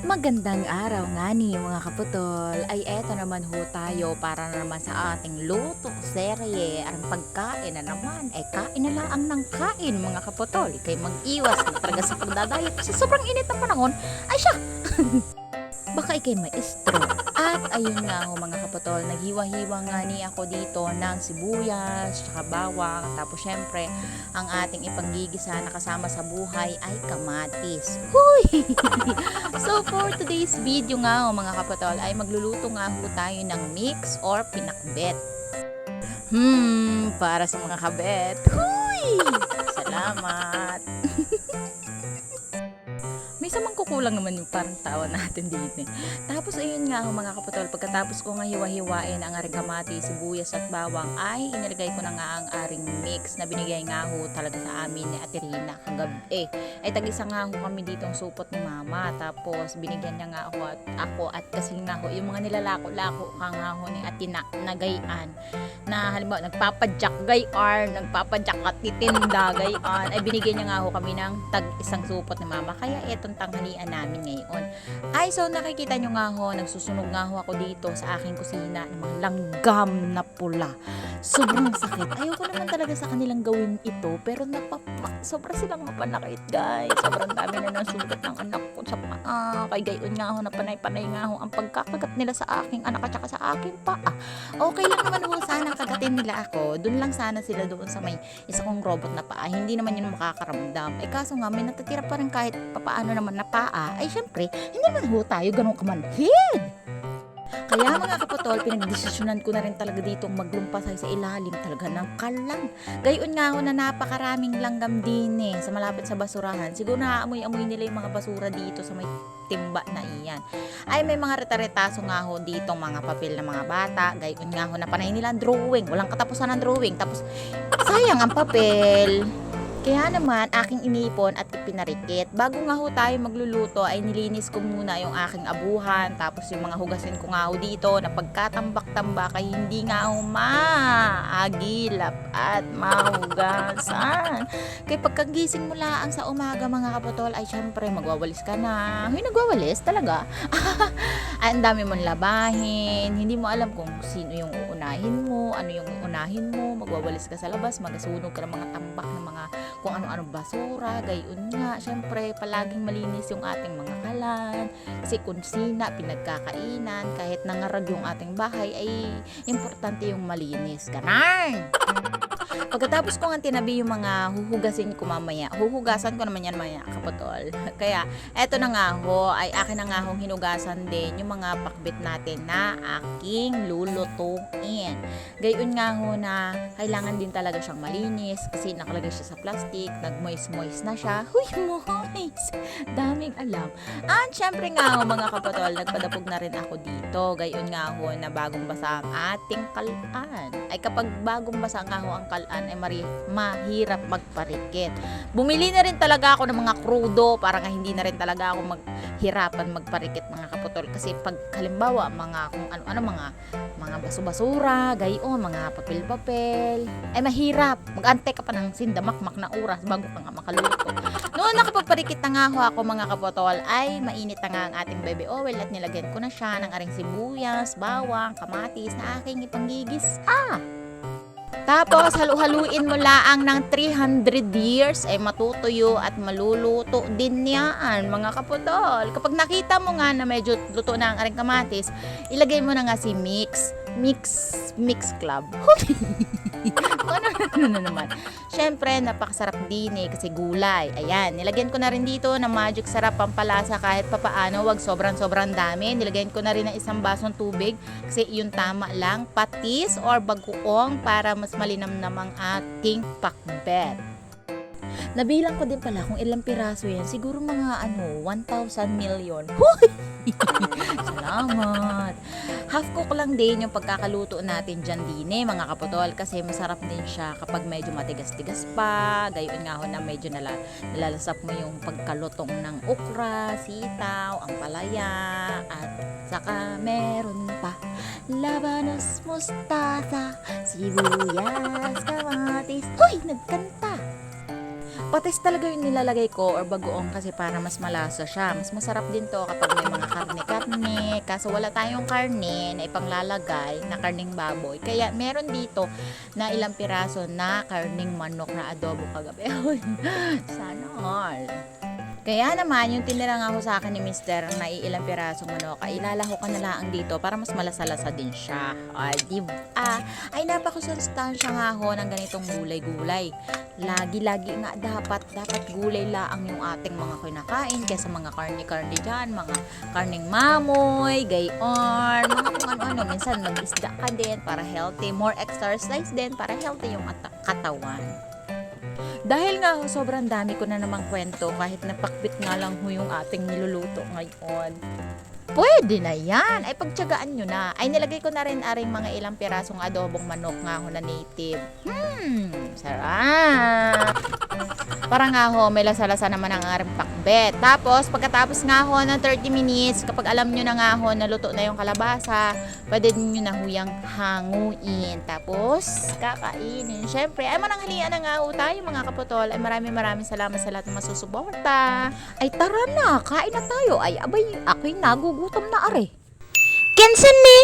Magandang araw nga ni mga kaputol. Ay eto naman ho tayo para na naman sa ating luto serye. Ang pagkain na naman ay kain na lang ang ng kain mga kaputol. Ikay mag-iwas na talaga sa pagdadayo kasi sobrang init ng panahon. Ay siya! Baka ikay maestro. At ayun nga ho mga kapatol, naghiwa-hiwa nga ni ako dito ng sibuyas, tsaka bawang, tapos syempre, ang ating ipanggigisa na kasama sa buhay ay kamatis. Huy! So for today's video nga ho mga kapatol, ay magluluto nga ho tayo ng mix or pinakbet. Para sa mga kabet. Huy! Salamat! May samang kukulang naman yung parang tawa natin dito. Tapos ayun nga mga kapatol, pagkatapos ko nga hiwa-hiwain ang aring kamati, sibuyas at bawang, ay inilagay ko na nga ang aring mix na binigay nga ho talaga sa amin ni Ate Rina kagabi. Ay tag-isa nga ho kami ditong supot ni Mama. Tapos binigyan niya nga ako at kasi nga ho, yung mga nilalako-lako ka nga ho ni Ate na gayaan. Na halimbawa nagpapadyak gayan, nagpapadyak at titinda gayan, ay binigyan niya nga ho kami ng tag-isang supot ni Mama. Kaya etong tanghalian namin ngayon. Ay, so nakikita nyo nga ho, nagsusunog nga ho ako dito sa aking kusina ng mga langgam na pula. Sobrang sakit. Ayoko naman talaga sa kanilang gawin ito, pero sobra silang mapanakit, guys. Sobrang dami na ng sugat ng anak ko sa paa. Kay gayon nga ho, na panay-panay nga ho ang pagkakagat nila sa aking anak at saka sa aking paa. Okay lang naman ho sana kagatin nila ako. Doon lang sana sila doon sa may isa kong robot na paa. Hindi naman yun makakaramdam. Eh kaso nga, may natitira pa rin kahit papaano naman na paa. Ay syempre, hindi man ho tayo ganun kamanhid. Kaya mga kaputol, pinagdesisyonan ko na rin talaga ditong maglumpasay sa ilalim talaga ng kalan. Gayon nga ho na napakaraming langgam din sa malapit sa basurahan. Siguro naaamoy-amoy nila yung mga basura dito sa may timba na iyan. Ay may mga reta-retaso nga ho ditong mga papel ng mga bata. Gayon nga ho na panay nila drawing. Walang katapusan ng drawing. Tapos sayang ang papel. Kaya naman, aking inipon at pinarikit. Bago nga ho tayo magluluto, ay nilinis ko muna yung aking abuhan. Tapos yung mga hugasin ko nga ho dito na pagkatambak-tambak ay hindi nga ho maagilap at mahugasan. Kaya pagkagising mo lang sa umaga mga kapatol, ay syempre magwawalis ka na. Huy, nagwawalis talaga. Ay, ang dami mong labahin. Hindi mo alam kung sino yung uunahin mo, ano yung uunahin mo. Magwawalis ka sa labas, magasunog ka ng mga tambak ng mga kung ano-anong basura, gayon nga. Syempre, palaging malinis yung ating mga kalan. Kasi kusina, pinagkakainan, kahit nangarag yung ating bahay, ay importante yung malinis. Ganun! Pagkatapos ko nga tinabi yung mga huhugasin ko mamaya, huhugasan ko naman yan mamaya, kapatol. Kaya, eto na nga ho, ay akin na nga hong hinugasan din yung mga pakbit natin na aking lulutuin. Gayon nga ho na kailangan din talaga siyang malinis kasi nakalagay siya sa plastic, nag-moist-moist na siya. Huy, moist! Daming alam. At syempre nga ho, mga kapatol, nagpadapog na rin ako dito. Gayon nga ho na bagong basa ang ating kalan. Ay kapag bagong basa nga ho ang kalan, ay mahirap magparikit. Bumili na rin talaga ako ng mga krudo para nga hindi na rin talaga ako maghirapan magparikit mga kaputol. Kasi pag halimbawa mga kung ano-ano mga baso-basura, gayon, mga papel-papel, ay mahirap. Mag-antay ka pa ng sindamakmak na oras bago ka nga makaluto. Noon nakapagparikit na nga ako mga kaputol, ay mainit na nga ang ating baby oil at nilagyan ko na siya ng aring sibuyas, bawang, kamatis na aking ipanggigis. Tapos, halu-haluin mo laang ng 300 years ay matutuyo at maluluto din yan, mga kaputol. Kapag nakita mo nga na medyo luto na ang aring kamatis, ilagay mo na nga si Mix Club. ano na naman. Syempre, napakasarap din kasi gulay. Ayan, nilagyan ko na rin dito ng magic sarap pampalasa kahit papaano, wag sobrang dami. Nilagyan ko na rin ng isang basong tubig kasi yung tama lang, patis or bagoong para mas malinamnam ang ating pakbet. Nabilang ko din pala kung ilang piraso yan. Siguro mga 1,000 million. Huy! Salamat! Half cook lang din yung pagkakaluto natin dyan din mga kaputol. Kasi masarap din siya kapag medyo matigas-tigas pa. Gayon nga ho na medyo nalalasap mo yung pagkalutong ng okra, sitaw, ang palaya. At saka meron pa labanos, mustasa, sibuyas, kamatis. Huy! Nagkanta! Patis talaga yung nilalagay ko or bagoong kasi para mas malasa siya. Mas masarap din to kapag may mga karne-karne. Kaso wala tayong karne na ipanglalagay na karning baboy. Kaya meron dito na ilang piraso na karning manok na adobo kagabi. Sana all. Kaya naman, yung tinira nga ho sa akin ni Mister na ilang pirasong manok, ay ilalaho ka na lang dito para mas malasa-lasa din siya. Ay, diba? Ay, napakasustansya nga ho ng ganitong gulay-gulay. Lagi-lagi nga dapat gulay laang yung ating mga kinakain kaysa mga karne-karne dyan, mga karning mamoy, gayon, mga kung ano-ano. Minsan mag-isda ka din para healthy, more exercise din para healthy yung katawan. Dahil nga ho, sobrang dami ko na namang kwento kahit napakbit nga lang ho yung ating niluluto ngayon. Pwede na yan. Ay pagtiyagaan nyo na. Ay nilagay ko na rin aring mga ilang pirasong adobong manok nga ho na native. Sarap. Para nga ho, may lasa-lasa naman ang aring pakbet. Tapos, pagkatapos nga ho ng 30 minutes, kapag alam nyo na nga ho na luto na yung kalabasa, pwede nyo na ho yung hanguin. Tapos, kakainin. Siyempre, ay mananghalian na nga ho tayo mga kaputol. Ay maraming salamat sa lahat ng masusuporta. Ay tara na, kain na tayo. Ay abay, ako'y nagugutom na are. Kensan ni?